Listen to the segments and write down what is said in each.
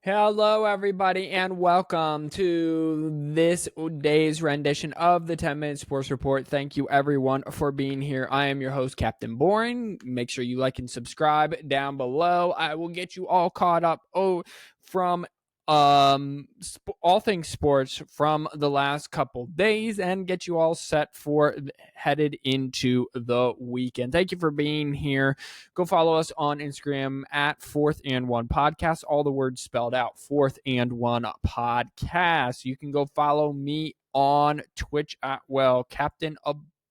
Hello, everybody, and welcome to this day's rendition of the 10-Minute Sports Report. Thank you, everyone, for being here. I am your host, Captain Boring. Make sure you like and subscribe down below. I will get you all caught up from all things sports from the last couple days and get you all set for headed into the weekend. Thank you for being here. Go follow us on Instagram at 4th and 1 podcast, all the words spelled out, 4th and 1 podcast. You can go follow me on Twitch at Captain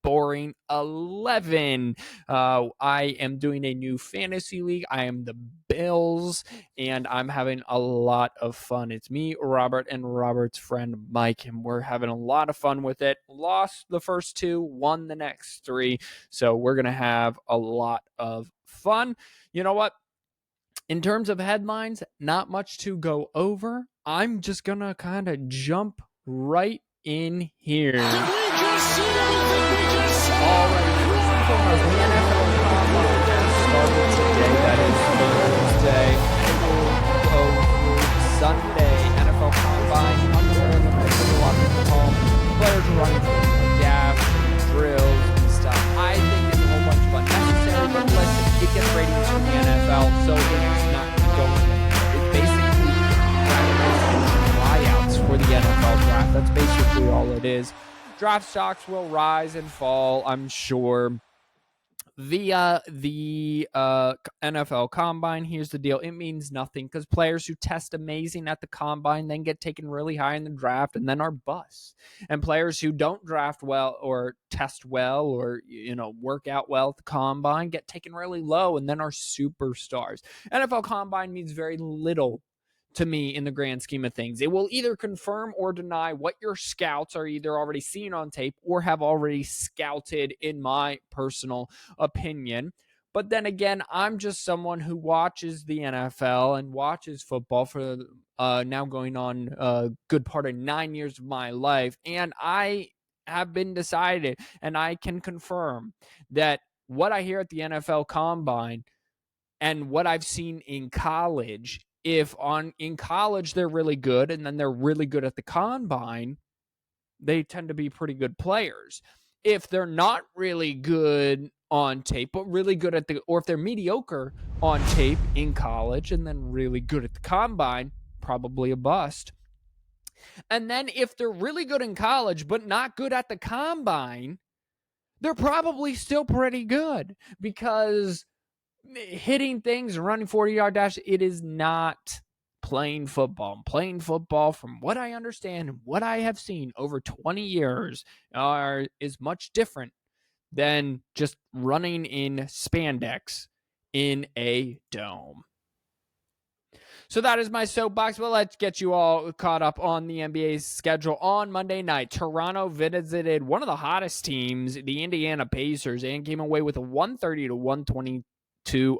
Boring 11. I am doing a new fantasy league. I am the Bills, and I'm having a lot of fun. It's me, Robert, and Robert's friend Mike, and we're having a lot of fun with it. Lost the first two, won the next three, so we're going to have a lot of fun. You know what? In terms of headlines, not much to go over. I'm just going to kind of jump right in here. Alright, first and foremost, the NFL Combine has started today. That is Thursday. It will go through Sunday. NFL Combine, underwear, a lot of people call players are running for gaps, drills, and stuff. I think it's a whole bunch of unnecessary, but listen, it gets ratings from the NFL, so it's not going anywhere. It's basically tryouts for the NFL draft. That's basically all it is. Draft stocks will rise and fall, I'm sure. The NFL Combine, here's the deal. It means nothing because players who test amazing at the Combine then get taken really high in the draft and then are busts. And players who don't draft well or test well or, work out well at the Combine get taken really low and then are superstars. NFL Combine means very little to me in the grand scheme of things. It will either confirm or deny what your scouts are either already seen on tape or have already scouted, in my personal opinion. But then again, I'm just someone who watches the NFL and watches football for now going on a good part of 9 years of my life. And I have been decided, and I can confirm that what I hear at the NFL Combine and what I've seen in college, if in college they're really good and then they're really good at the Combine, they tend to be pretty good players. If they're not really good on tape, but really good or if they're mediocre on tape in college and then really good at the Combine, probably a bust. And then if they're really good in college, but not good at the Combine, they're probably still pretty good because hitting things, running 40-yard dash, it is not playing football. Playing football, from what I understand and what I have seen over 20 years, is much different than just running in spandex in a dome. So that is my soapbox. Well, let's get you all caught up on the NBA's schedule. On Monday night, Toronto visited one of the hottest teams, the Indiana Pacers, and came away with a 130-122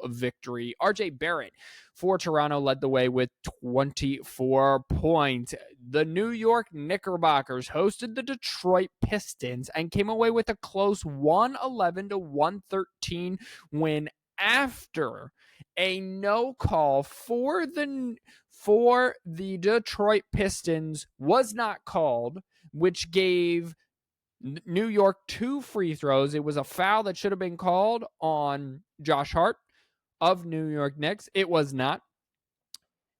victory. RJ Barrett for Toronto led the way with 24 points. The New York Knickerbockers hosted the Detroit Pistons and came away with a close 111-113 win after a no call for the Detroit Pistons was not called, which gave New York 2 free throws. It was a foul that should have been called on Josh Hart of New York Knicks. It was not.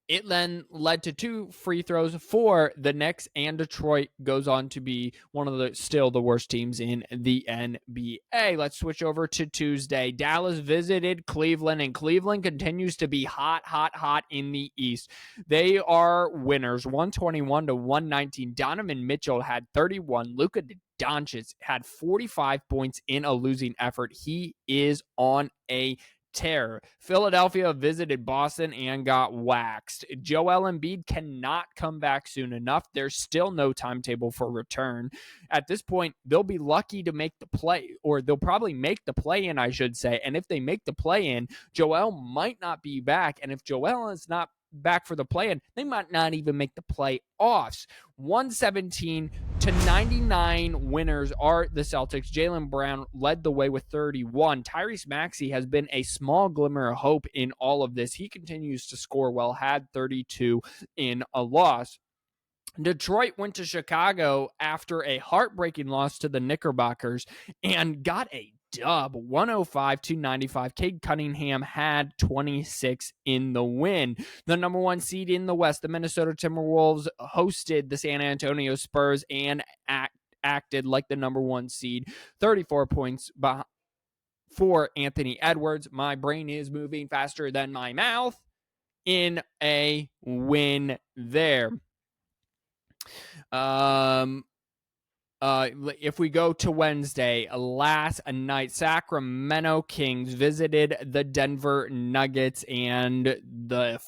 It then led to 2 free throws for the Knicks, and Detroit goes on to be one of the still the worst teams in the NBA. Let's switch over to Tuesday. Dallas visited Cleveland, and Cleveland continues to be hot in the East. They are winners, 121-119. Donovan Mitchell had 31. Luka Doncic had 45 points in a losing effort. He is on a tear. Philadelphia visited Boston and got waxed. Joel Embiid cannot come back soon enough. There's still no timetable for return. At this point, they'll be lucky to make the play, or they'll probably make the play-in, I should say. And if they make the play-in, Joel might not be back. And if Joel is not back for the play-in, they might not even make the playoffs. 117 to 99 winners are the Celtics. Jaylen Brown led the way with 31. Tyrese Maxey has been a small glimmer of hope in all of this. He continues to score well, had 32 in a loss. Detroit went to Chicago after a heartbreaking loss to the Knickerbockers and got a dub, 105-95. Cade Cunningham had 26 in the win. The number one seed in the West, the Minnesota Timberwolves, hosted the San Antonio Spurs and acted like the number one seed. 34 points for Anthony Edwards. My brain is moving faster than my mouth in a win there. If we go to Wednesday, last night, Sacramento Kings visited the Denver Nuggets, and the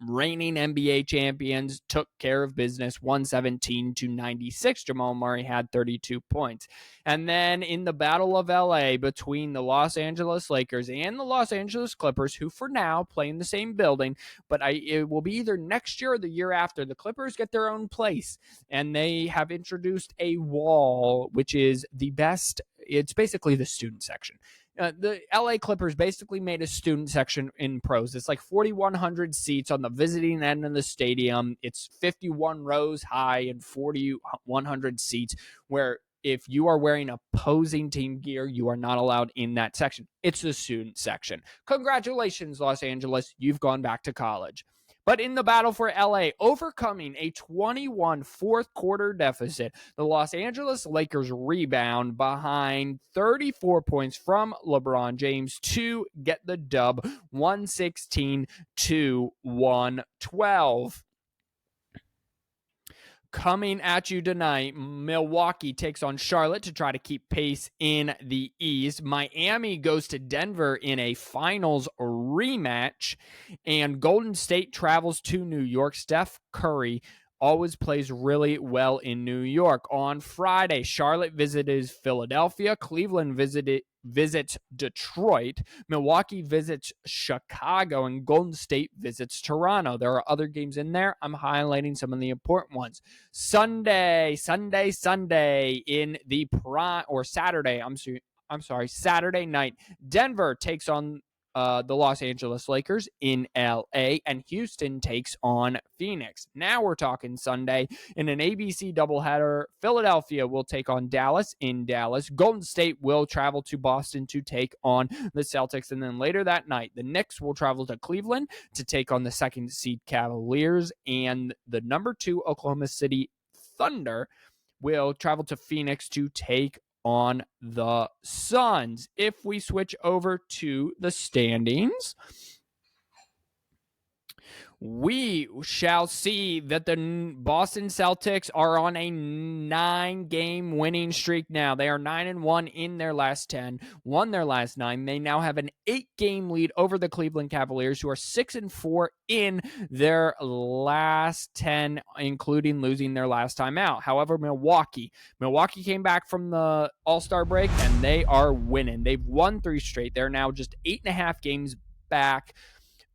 reigning NBA champions took care of business, 117-96. Jamal Murray had 32 points. And then in the Battle of LA between the Los Angeles Lakers and the Los Angeles Clippers, who for now play in the same building, but it will be either next year or the year after. The Clippers get their own place, and they have introduced a wall, which is the best. It's basically the student section. The LA Clippers basically made a student section in pros. It's like 4,100 seats on the visiting end of the stadium. It's 51 rows high and 4,100 seats, where if you are wearing opposing team gear, you are not allowed in that section. It's the student section. Congratulations, Los Angeles. You've gone back to college. But in the battle for LA, overcoming a 21 fourth quarter deficit, the Los Angeles Lakers rebound behind 34 points from LeBron James to get the dub, 116-112. Coming at you tonight, Milwaukee takes on Charlotte to try to keep pace in the East. Miami goes to Denver in a finals rematch. And Golden State travels to New York. Steph Curry always plays really well in New York. On Friday, Charlotte visited Philadelphia. Cleveland visits Detroit. Milwaukee visits Chicago, and Golden State visits Toronto. There are other games in there. I'm highlighting some of the important ones. Sunday in the Saturday night, Denver takes on the Los Angeles Lakers in LA, and Houston takes on Phoenix. Now we're talking Sunday in an ABC doubleheader. Philadelphia will take on Dallas in Dallas. Golden State will travel to Boston to take on the Celtics. And then later that night, the Knicks will travel to Cleveland to take on the second seed Cavaliers, and the number 2 Oklahoma City Thunder will travel to Phoenix to take on the Suns. If we switch over to the standings, we shall see that the Boston Celtics are on a 9-game winning streak now. They are 9-1 in their last 10, won their last 9. They now have an 8-game lead over the Cleveland Cavaliers, who are 6-4 in their last 10, including losing their last time out. However, Milwaukee came back from the All-Star break, and they are winning. They've won 3 straight. They're now just 8.5 games back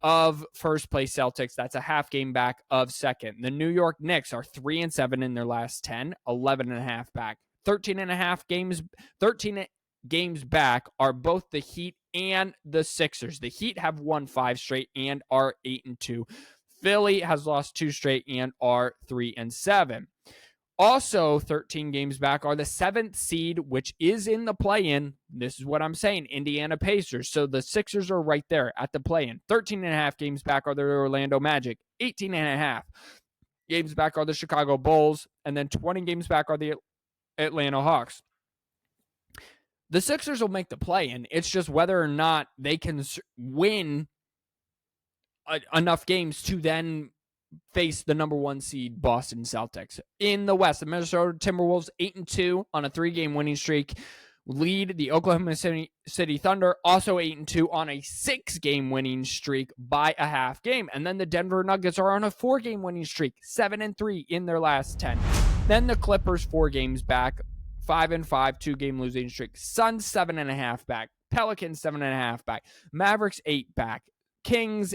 of first place Celtics. That's a half game back of second. The New York Knicks are 3-7 in their last 10, 11.5 back. 13 games back are both the Heat and the Sixers. The Heat have won 5 straight and are 8-2. Philly has lost 2 straight and are 3-7. Also 13 games back are the 7th seed, which is in the play-in. This is what I'm saying, Indiana Pacers. So the Sixers are right there at the play-in. 13.5 games back are the Orlando Magic. 18.5 games back are the Chicago Bulls. And then 20 games back are the Atlanta Hawks. The Sixers will make the play-in. It's just whether or not they can win enough games to then face the number 1 seed Boston Celtics. In the West, the Minnesota Timberwolves 8-2 on a 3-game winning streak lead the Oklahoma City Thunder, also 8-2 on a 6-game winning streak by a half game. And then the Denver Nuggets are on a 4-game winning streak, 7-3 in their last 10. Then the Clippers 4 games back, 5-5, 2-game losing streak. Suns 7.5 back, Pelicans 7.5 back, Mavericks 8 back, Kings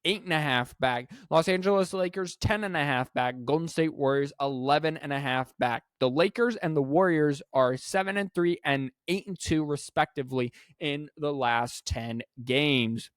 8.5 back. Los Angeles Lakers 10.5 back. Golden State Warriors 11.5 back. The Lakers and the Warriors are 7-3 and 8-2 respectively in the last 10 games.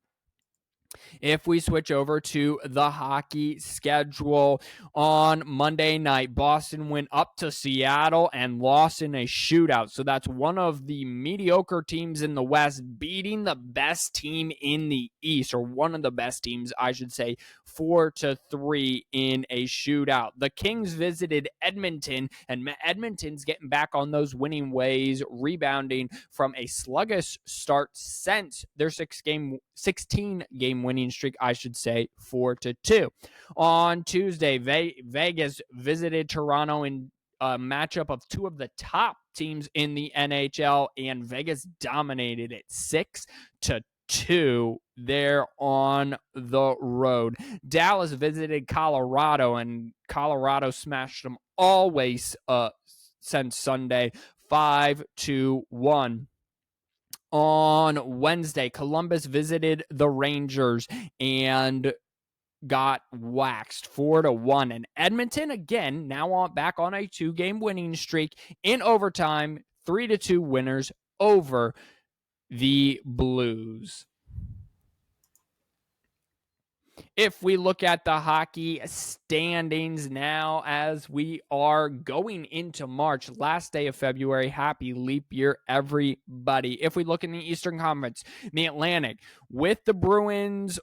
If we switch over to the hockey schedule, on Monday night, Boston went up to Seattle and lost in a shootout. So that's one of the mediocre teams in the West beating the best team in the East, or one of the best teams, I should say, 4-3 in a shootout. The Kings visited Edmonton, and Edmonton's getting back on those winning ways, rebounding from a sluggish start since their 16-game winning streak, I should say, 4-2. On Tuesday, Vegas visited Toronto in a matchup of two of the top teams in the NHL, and Vegas dominated it 6-2 there on the road. Dallas visited Colorado, and Colorado smashed them always since Sunday, 5-1. On Wednesday, Columbus visited the Rangers and got waxed 4-1. And Edmonton, again, now back on a 2-game winning streak in overtime, 3-2 winners over the Blues. If we look at the hockey standings now as we are going into March, last day of February, happy leap year, everybody. If we look in the Eastern Conference, the Atlantic, with the Bruins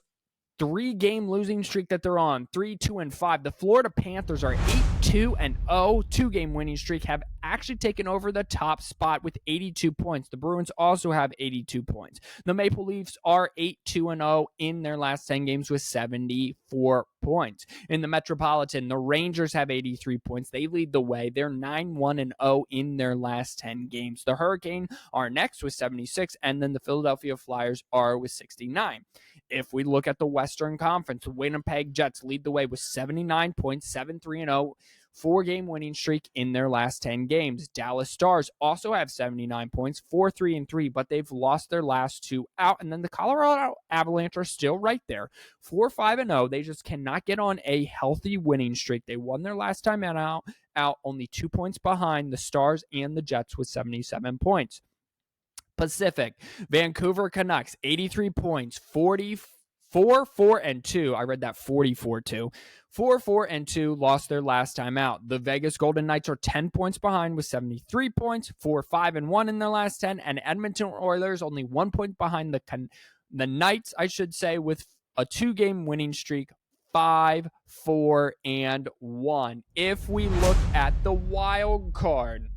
3-game losing streak that they're on, 3-2-5. The Florida Panthers are 8-2-0, 2-game winning streak, have actually taken over the top spot with 82 points. The Bruins also have 82 points. The Maple Leafs are 8-2-0 in their last 10 games with 74 points. In the Metropolitan, the Rangers have 83 points. They lead the way. They're 9-1-0 in their last 10 games. The Hurricane are next with 76, and then the Philadelphia Flyers are with 69. If we look at the Western Conference, the Winnipeg Jets lead the way with 79 points, 7-3-0, 4-game winning streak in their last 10 games. Dallas Stars also have 79 points, 4-3-3, but they've lost their last 2 out. And then the Colorado Avalanche are still right there, 4-5-0. They just cannot get on a healthy winning streak. They won their last time out, only 2 points behind the Stars and the Jets with 77 points. Pacific, Vancouver Canucks, 83 points, 4-4-2. I read that 44-2. 4-4-2, lost their last time out. The Vegas Golden Knights are 10 points behind with 73 points, 4-5-1 in their last 10, and Edmonton Oilers only 1 point behind the Knights, I should say, with a 2-game winning streak, 5-4-1. If we look at the wild card,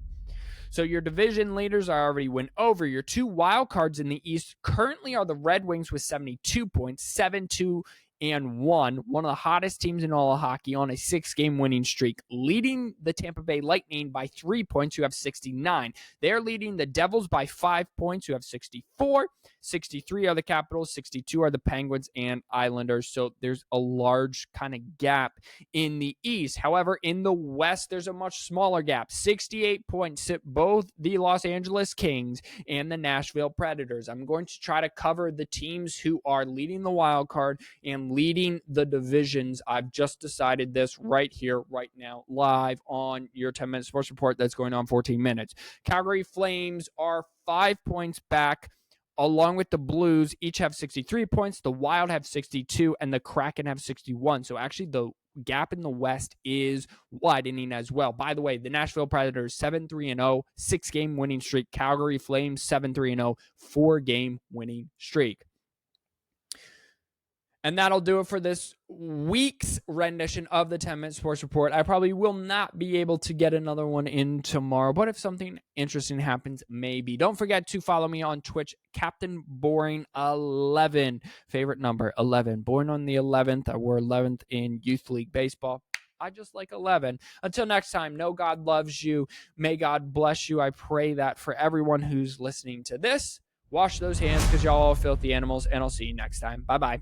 so your division leaders are already went over. Your 2 wild cards in the East currently are the Red Wings with 72 points, 7-2-1, one of the hottest teams in all of hockey on a 6-game winning streak, leading the Tampa Bay Lightning by 3 points, who have 69. They're leading the Devils by 5 points, who have 64. 63 are the Capitals, 62 are the Penguins and Islanders. So there's a large kind of gap in the East. However, in the West, there's a much smaller gap. 68 points sit both the Los Angeles Kings and the Nashville Predators. I'm going to try to cover the teams who are leading the wild card and leading the divisions. I've just decided this right here, right now, live on your 10-minute sports report that's going on 14 minutes. Calgary Flames are 5 points back, along with the Blues. Each have 63 points. The Wild have 62, and the Kraken have 61. So actually, the gap in the West is widening as well. By the way, the Nashville Predators 7-3-0, 6-game winning streak. Calgary Flames 7-3-0, 4-game winning streak. And that'll do it for this week's rendition of the 10-Minute Sports Report. I probably will not be able to get another one in tomorrow, but if something interesting happens, maybe. Don't forget to follow me on Twitch, Captain Boring 11, favorite number 11. Born on the 11th. I wore 11th in Youth League Baseball. I just like 11. Until next time, know God loves you. May God bless you. I pray that for everyone who's listening to this. Wash those hands because y'all are filthy animals, and I'll see you next time. Bye-bye.